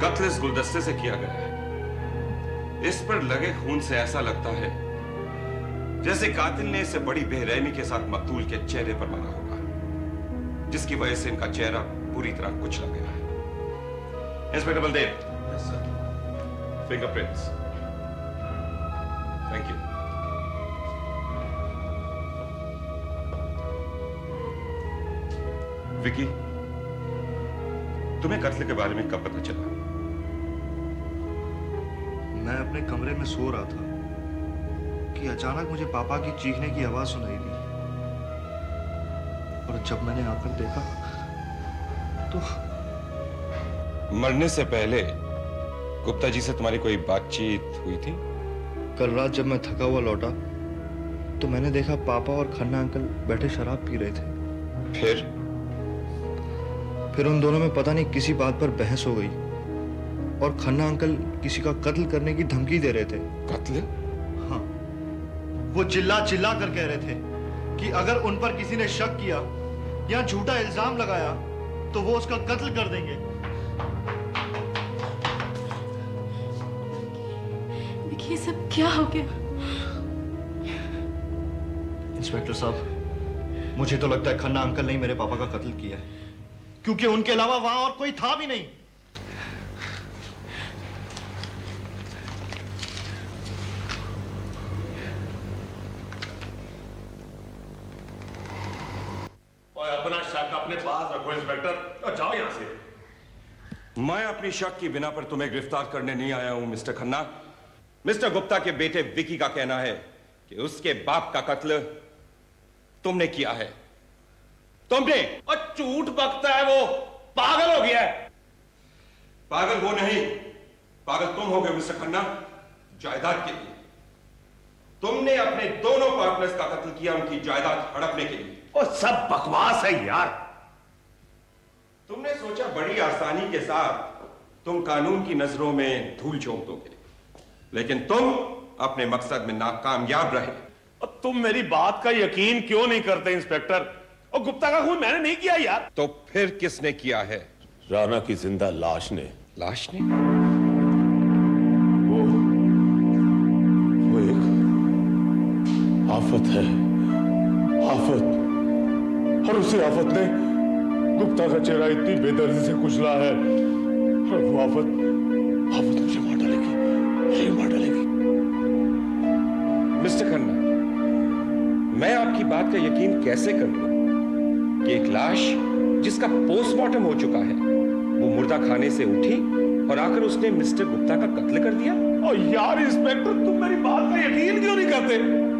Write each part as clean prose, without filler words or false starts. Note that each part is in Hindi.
कत्ल इस गुलदस्ते से किया गया है। इस पर लगे खून से ऐसा लगता है जैसे कातिल ने इसे बड़ी बेरहमी के साथ मकतूल के चेहरे पर मारा होगा, जिसकी वजह से इनका चेहरा पूरी तरह कुचला गया है। Inspector Baldev. Yes sir. Fingerprints. Thank you. Vicky, तुम्हें कत्ल के बारे में कब पता चला? मैं अपने कमरे में सो रहा था कि अचानक मुझे पापा की चीखने की आवाज सुनाई दी, और जब मैंने आकर देखा तो मरने से पहले गुप्ता जी से तुम्हारी कोई बातचीत हुई थी? कल रात जब मैं थका हुआ लौटा तो मैंने देखा पापा और खन्ना अंकल बैठे शराब पी रहे थे। फिर उन दोनों में पता नहीं किसी बात पर बहस हो गई और खन्ना अंकल किसी का कत्ल करने की धमकी दे रहे थे। कत्ल? हाँ, वो चिल्ला चिल्ला कर कह रहे थे कि अगर उन पर किसी ने शक किया या झूठा इल्जाम लगाया तो वो उसका कत्ल कर देंगे। ये सब क्या हो गया? इंस्पेक्टर साहब, मुझे तो लगता है खन्ना अंकल ने ही मेरे पापा का कत्ल किया है, क्योंकि उनके अलावा वहां और कोई था भी नहीं। और अपना शक अपने पास रखो इंस्पेक्टर, और जाओ यहां से। मैं अपनी शक की बिना पर तुम्हें गिरफ्तार करने नहीं आया हूं मिस्टर खन्ना। मिस्टर गुप्ता के बेटे विकी का कहना है कि उसके बाप का कत्ल तुमने किया है। तुमने। और झूठ बकता है, वो पागल हो गया है। पागल वो नहीं, पागल तुम हो गए मिस्टर खन्ना, जायदाद के लिए। तुमने अपने दोनों पार्टनर्स का कत्ल किया उनकी जायदाद हड़पने के लिए। और सब बकवास है यार। तुमने सोचा बड़ी आसानी के साथ तुम कानून की नजरों में धूल झोंक दोगे, लेकिन तुम अपने मकसद में नाकामयाब रहे। और तुम मेरी बात का यकीन क्यों नहीं करते इंस्पेक्टर? और गुप्ता का खून मैंने नहीं किया यार। तो फिर किसने किया है? राणा की जिंदा लाश ने। लाश ने? वो एक आफत है, आफत। और उसी आफत ने गुप्ता का चेहरा इतनी बेदर्दी से कुचला है, और वो आफत मुझे मार डालेगी, मुझे मार डालेगी। मिस्टर खन्ना, मैं आपकी बात का यकीन कैसे कर लूं कि एक लाश जिसका पोस्टमार्टम हो चुका है वो मुर्दा खाने से उठी और आकर उसने मिस्टर गुप्ता का कत्ल कर दिया? और यार इंस्पेक्टर, तुम मेरी बात का यकीन क्यों नहीं करते?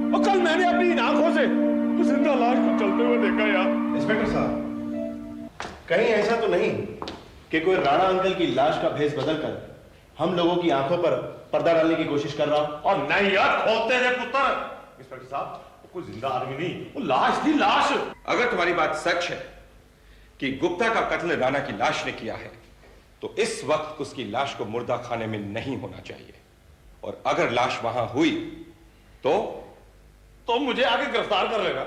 और कल मैंने अपनी इन आंखों से तो जिंदा लाश को चलते हुए देखा यार। इंस्पेक्टर साहब, कहीं ऐसा तो नहीं कि कोई राणा अंकल की लाश का भेस बदलकर हम लोगों की आंखों पर पर्दा डालने की कोशिश कर रहा? और नहीं यार, खोलते रहे पुत्र। इंस्पेक्टर साहब, कोई जिंदा आदमी नहीं, वो लाश थी, लाश। अगर तुम्हारी बात सच है कि गुप्ता का कत्ल राणा की लाश ने किया है, तो इस वक्त उसकी लाश को मुर्दा खाने में नहीं होना चाहिए, और अगर लाश वहां हुई तो मुझे आगे गिरफ्तार कर लेना।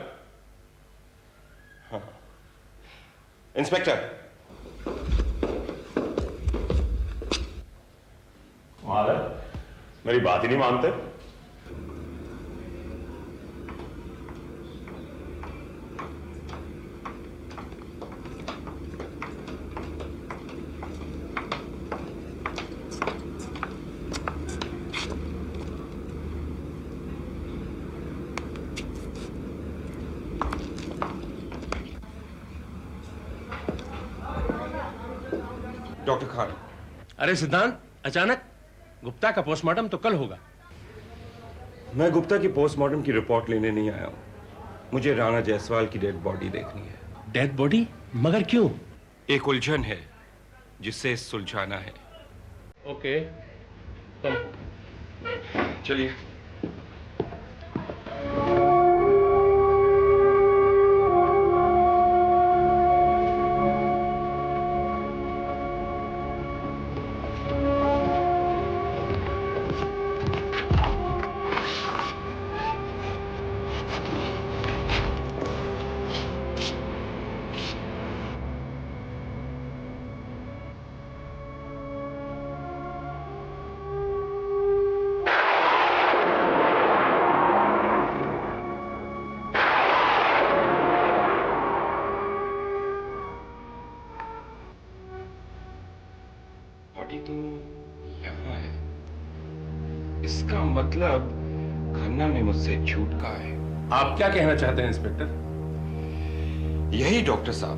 हाँ। इंस्पेक्टर, मेरी बात ही नहीं मानते। डॉक्टर खान। अरे सिद्धांत, अचानक? गुप्ता का पोस्टमार्टम तो कल होगा। मैं गुप्ता की पोस्टमार्टम की रिपोर्ट लेने नहीं आया हूं। मुझे राणा जायसवाल की डेड बॉडी देखनी है। Dead body? मगर क्यों? एक उलझन है जिसे सुलझाना है। ओके, कम। चलिए। इसका मतलब खन्ना ने मुझसे झूठ कहा है। आप क्या कहना चाहते हैं इंस्पेक्टर? यही डॉक्टर साहब,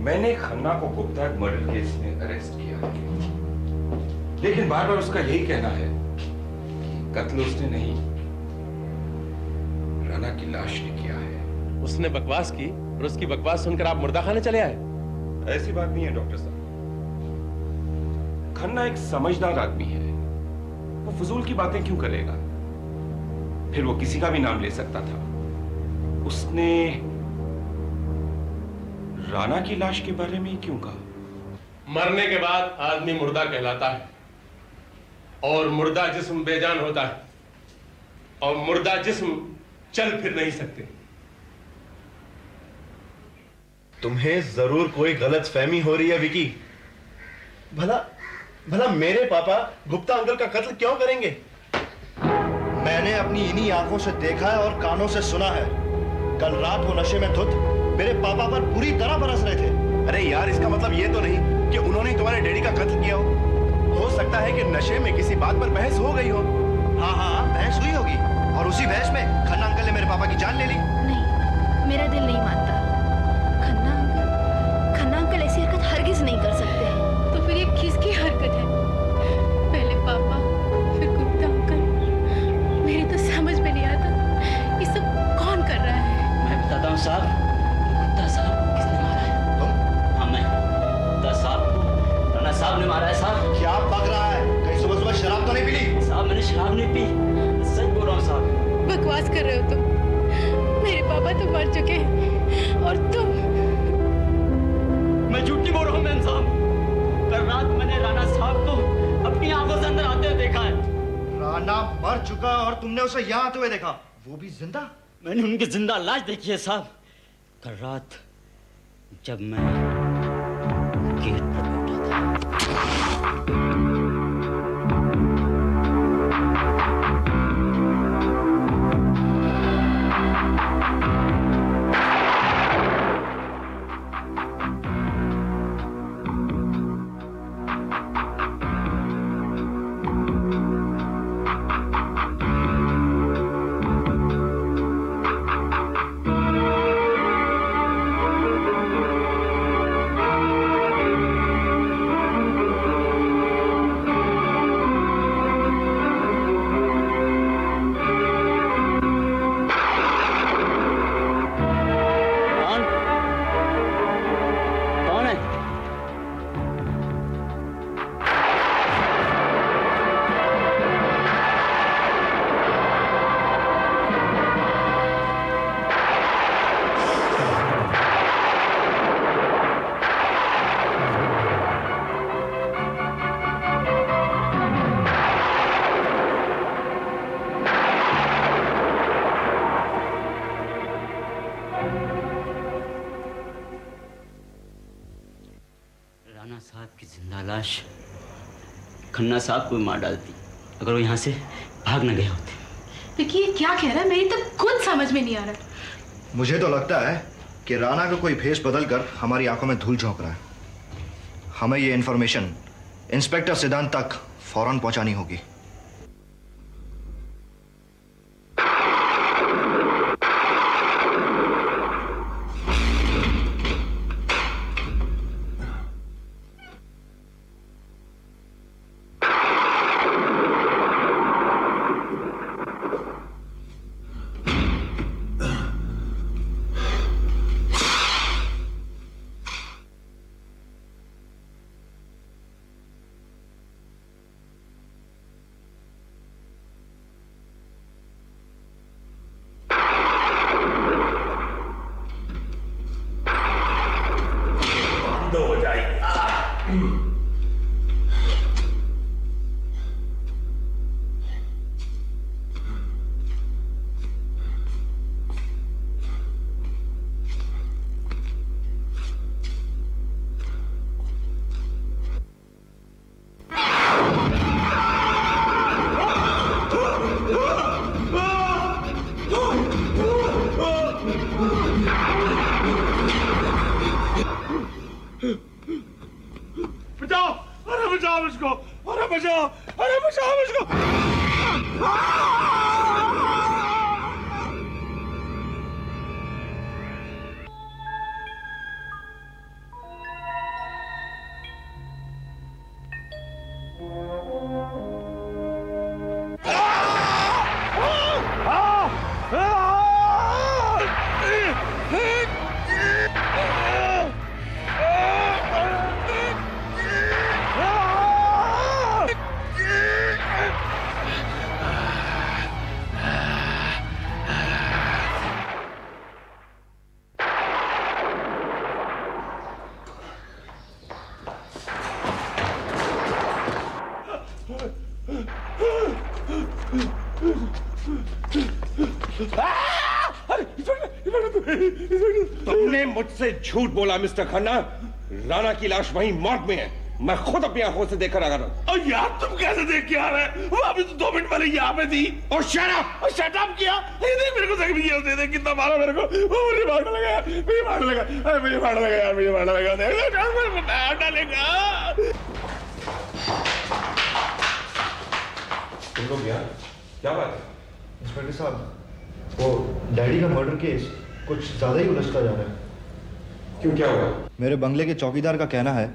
मैंने खन्ना को गुप्ता मर्डर केस में अरेस्ट किया है, लेकिन बार बार उसका यही कहना है कि कत्ल उसने नहीं, राणा की लाश ने किया है। उसने बकवास की और उसकी बकवास सुनकर आप मुर्दा खाने चले आए? ऐसी बात नहीं है डॉक्टर साहब, खन्ना एक समझदार आदमी है, वो फजूल की बातें क्यों करेगा? फिर वो किसी का भी नाम ले सकता था। उसने राणा की लाश के बारे में ही क्यों कहा? मरने के बाद आदमी मुर्दा कहलाता है और मुर्दा जिस्म बेजान होता है और मुर्दा जिस्म चल फिर नहीं सकते। तुम्हें जरूर कोई गलतफहमी हो रही है विकी। भला भला मेरे पापा गुप्ता अंकल का कत्ल क्यों करेंगे? मैंने अपनी इन्हीं आंखों से देखा है और कानों से सुना है। कल रात वो नशे में धुत मेरे पापा पर पूरी तरह बरस रहे थे। अरे यार, इसका मतलब ये तो नहीं कि उन्होंने तुम्हारे डैडी का कत्ल किया हो सकता है कि नशे में किसी बात पर बहस हो गई हो। हाँ हाँ, बहस हुई होगी और उसी बहस में खन्ना अंकल ने मेरे पापा की जान ले ली। नहीं, मेरा दिल नहीं मानता। खन्ना अंकल ऐसी हरकत हरगिज नहीं कर सकते। तो फिर ये किसकी हरकत है? पहले पापा, फिर गुप्ता अंकल। मेरी तो समझ में नहीं आता ये सब कौन कर रहा है। मैं बताता हूँ साहब, गुप्ता साहब को किसने मारा है? तुम? हाँ मैं। गुप्ता साहब को राणा साहब ने मारा है साहब। क्या पक रहा है? कहीं सुबह सुबह शराब तो नहीं पी ली? साहब मैंने शराब नहीं पी, सच बोल रहा हूँ साहब। बकवास कर रहे हो तुम। मेरे पापा तो मर चुके हैं और तुम। मैं झूठ नहीं बोल रहा हूँ मैम साहब। कल रात मैंने राणा साहब को अपनी आंखों से अंदर आते हुए देखा है। राणा मर चुका और तुमने उसे यहाँ आते हुए देखा, वो भी जिंदा? मैंने उनकी जिंदा लाश देखी है साहब। कल रात जब मैं गेट पर बैठा था। कौन है? राणा साहब की जिंदा लाश खन्ना साहब को मार डालती अगर वो यहाँ से भाग न गए होते। विकी ये क्या कह रहा है? मेरी तो खुद समझ में नहीं आ रहा। मुझे तो लगता है कि राणा का कोई भेष बदल कर हमारी आंखों में धूल झोंक रहा है। हमें ये इंफॉर्मेशन इंस्पेक्टर सिद्धांत तक फौरन पहुंचानी होगी। अरे बचाओ मुझको। तुमने मुझसे झूठ बोला मिस्टर खन्ना। राणा की लाश वहीं मॉर्ग में है। मैं खुद अपनी आंखों से देखकर आ रहा हूं। और यार तुम कैसे देख के आ रहे हैं? वो अभी तो 2 मिनट पहले यहाँ पे थी। और शट अप! और शट अप किया। ये देख मेरे को जख्मी किया, दे देख कितना मारा मेरे को। वो मुझे मारने लगा यार, मुझे मारने लगा, अरे मुझे मारने लगा यार, मुझे मारने लगा। देख मेरे को मार डालेगा। तुम लोग यहाँ क्या बात है? इंस्पेक्टर साहब, वो डैडी का मर्डर केस कुछ ज़्यादा ही उलझता जा रहा है। क्यों, क्या हुआ? मेरे बंगले के चौकीदार का कहना है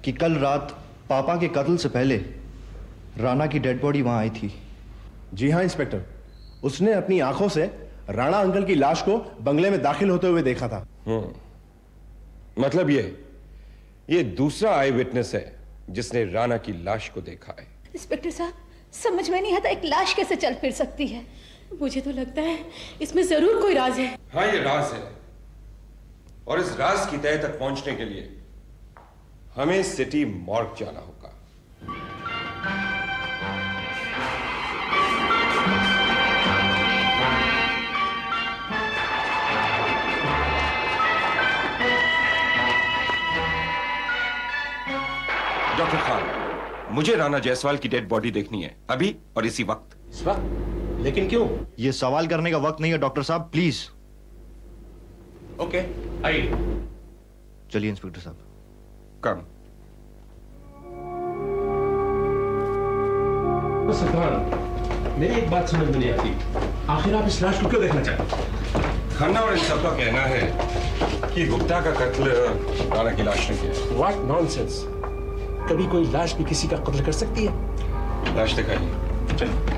कि कल रात पापा के कत्ल से पहले राणा की डेड बॉडी वहाँ आई थी। जी हाँ इंस्पेक्टर, उसने अपनी आंखों से राणा अंकल की लाश को बंगले में दाखिल होते हुए देखा था। मतलब ये दूसरा आई विटनेस है जिसने राणा की लाश को देखा है। इंस्पेक्टर साहब, समझ में नहीं आता एक लाश कैसे चल फिर सकती है। मुझे तो लगता है इसमें जरूर कोई राज है। हाँ, ये राज है, और इस राज की तह तक पहुंचने के लिए हमें सिटी मॉर्ग जाना होगा। डॉक्टर खान, मुझे राणा जायसवाल की डेड बॉडी देखनी है, अभी और इसी वक्त। इस वक्त? लेकिन क्यों? ये सवाल करने का वक्त नहीं है डॉक्टर साहब, प्लीज। ओके, आइए। चलिए इंस्पेक्टर साहब। कम। सरदार, मेरी एक बात समझ में नहीं आती, आखिर आप इस लाश को क्यों देखना चाहते? खन्ना और इन सबका कहना है कि गुप्ता का कत्ल राणा की लाश ने किया। What nonsense! कभी कोई लाश भी किसी का कत्ल कर सकती है? लाश दिखाइए। चलिए।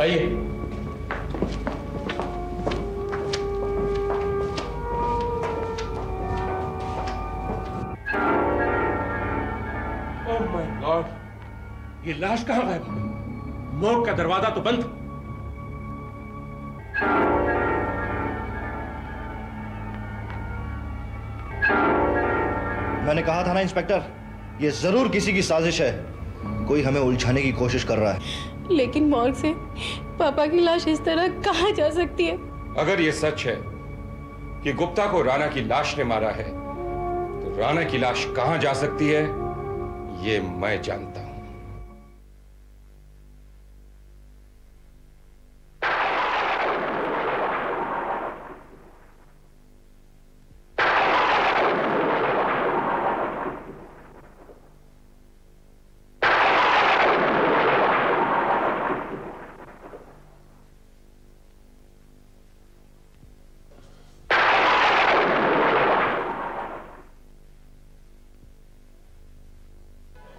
आइए। ओह माय गॉड, ये लाश कहां गायब हो गई? मॉर्ग का दरवाजा तो बंद। मैंने कहा था ना इंस्पेक्टर, ये जरूर किसी की साजिश है। कोई हमें उलझाने की कोशिश कर रहा है। लेकिन मॉर्ग से पापा की लाश इस तरह कहाँ जा सकती है? अगर ये सच है कि गुप्ता को राणा की लाश ने मारा है, तो राणा की लाश कहां जा सकती है, ये मैं जानता हूं।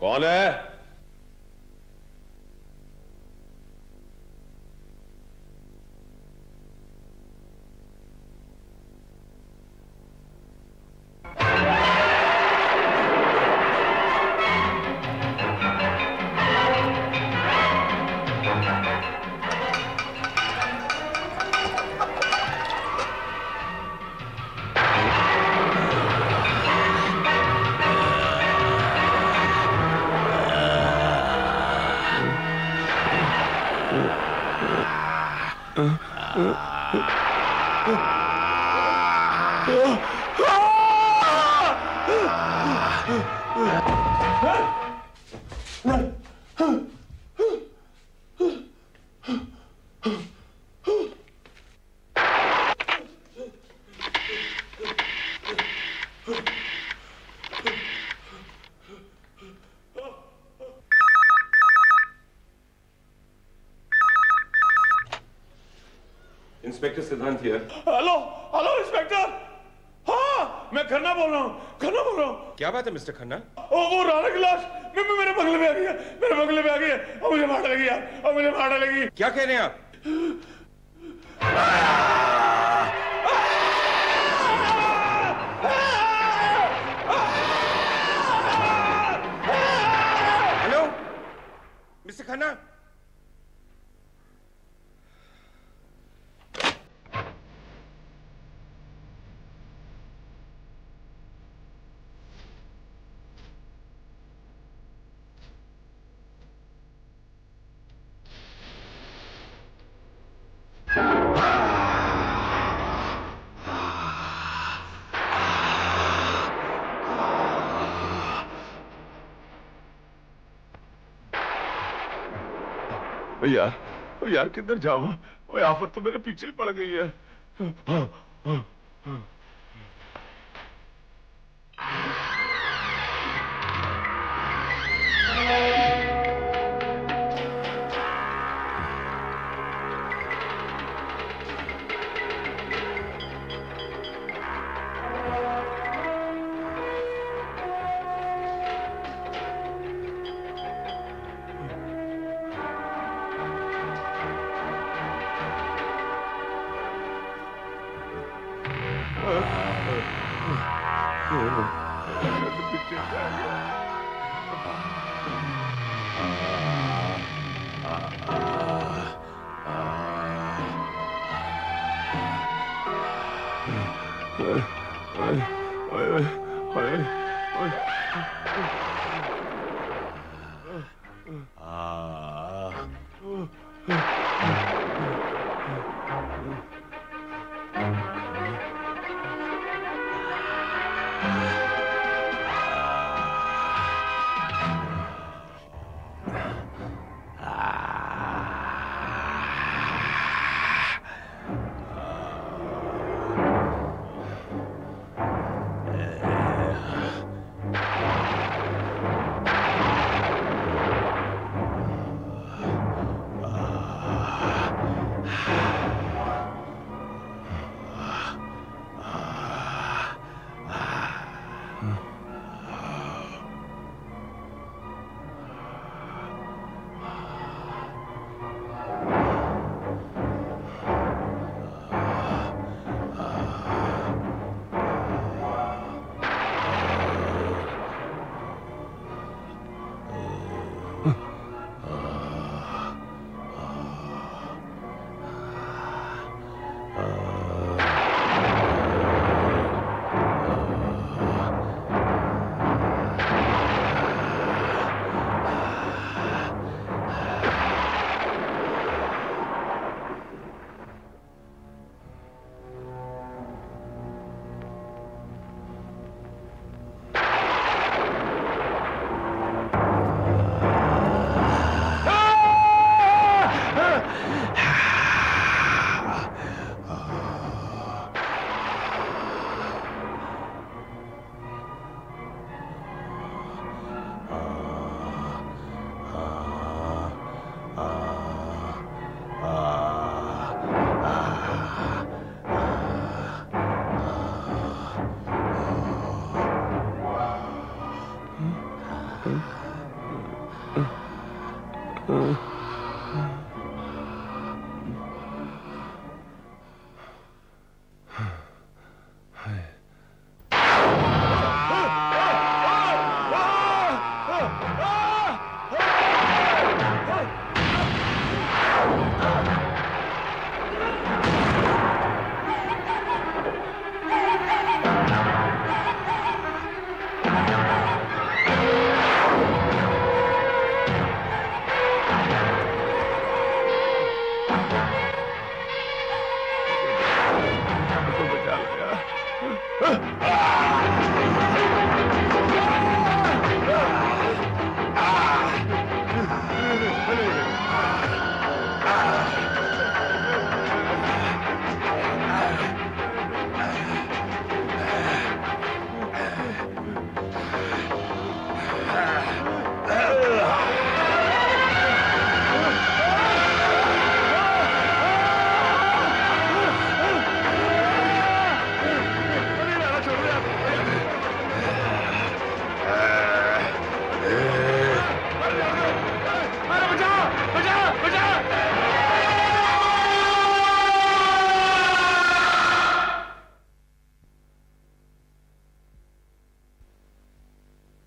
कौन है? इंस्पेक्टर सिद्धांत हियर। Hello hello inspector. हाँ मैं खन्ना बोल रहा हूँ, खन्ना बोल रहा हूँ। क्या बात है मिस्टर खन्ना? वो राणा की लाश मेरे बंगले में आ गई है, मेरे बंगले में आ गई है और मुझे मार डालेगी यार, और मुझे मार डालेगी। क्या कह रहे हैं आप? Hello mister Khanna. यार किधर जाऊं? ओए आफत तो मेरे पीछे ही पड़ गई है।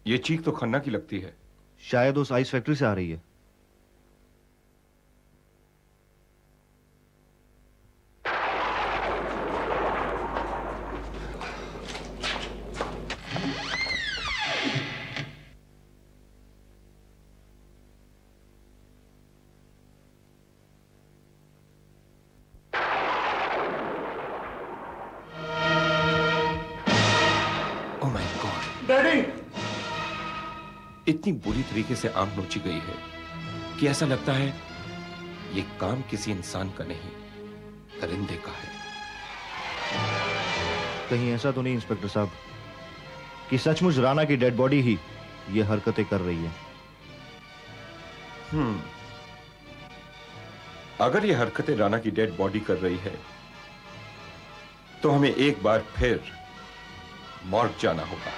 ये चीख तो खन्ना की लगती है। शायद उस आइस फैक्ट्री से आ रही है। ओह माय गॉड, डैडी, इतनी बुरी तरीके से आंख नोची गई है कि ऐसा लगता है ये काम किसी इंसान का नहीं, परिंदे का है। कहीं ऐसा तो नहीं इंस्पेक्टर साहब कि सचमुच राणा की डेड बॉडी ही ये हरकतें कर रही है? अगर ये हरकतें राणा की डेड बॉडी कर रही है तो हमें एक बार फिर मॉर्ग जाना होगा।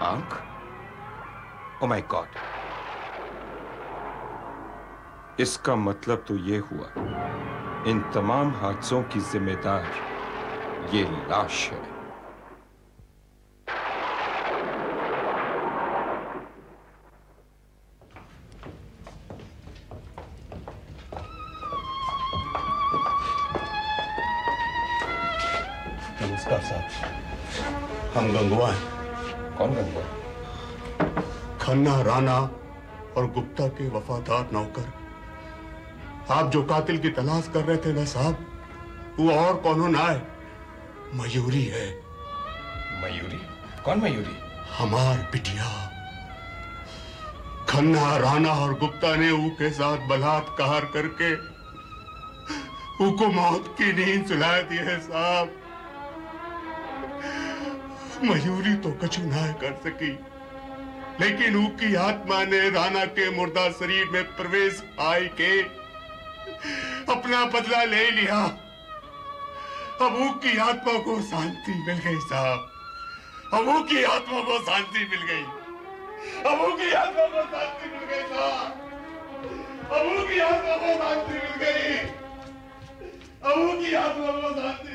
आंख? ओ माय गॉड, इसका मतलब तो ये हुआ इन तमाम हादसों की जिम्मेदार ये लाश है। नमस्कार साहब, हम गंगवा हैं। कौन गंगा? खन्ना, राणा और गुप्ता के वफादार नौकर। आप जो कातिल की तलाश कर रहे थे ना साहब, वो और कौन ना है, मयूरी है। मयूरी? कौन मयूरी? हमार बिटिया। खन्ना, राणा और गुप्ता ने ऊ के साथ बलात्कार करके ऊ को मौत की नींद सुला दी है साहब। मयूरी तो कुछ ना कर सकी, लेकिन ऊ की आत्मा ने राणा के मुर्दा शरीर में प्रवेश पाई के अपना बदला ले लिया। अब ऊ की आत्मा को शांति मिल गई साहब, अब ऊ की आत्मा को शांति मिल गई, अब ऊ की आत्मा को शांति मिल गई साहब, अब ऊ की आत्मा को शांति मिल गई, अब ऊ की आत्मा को शांति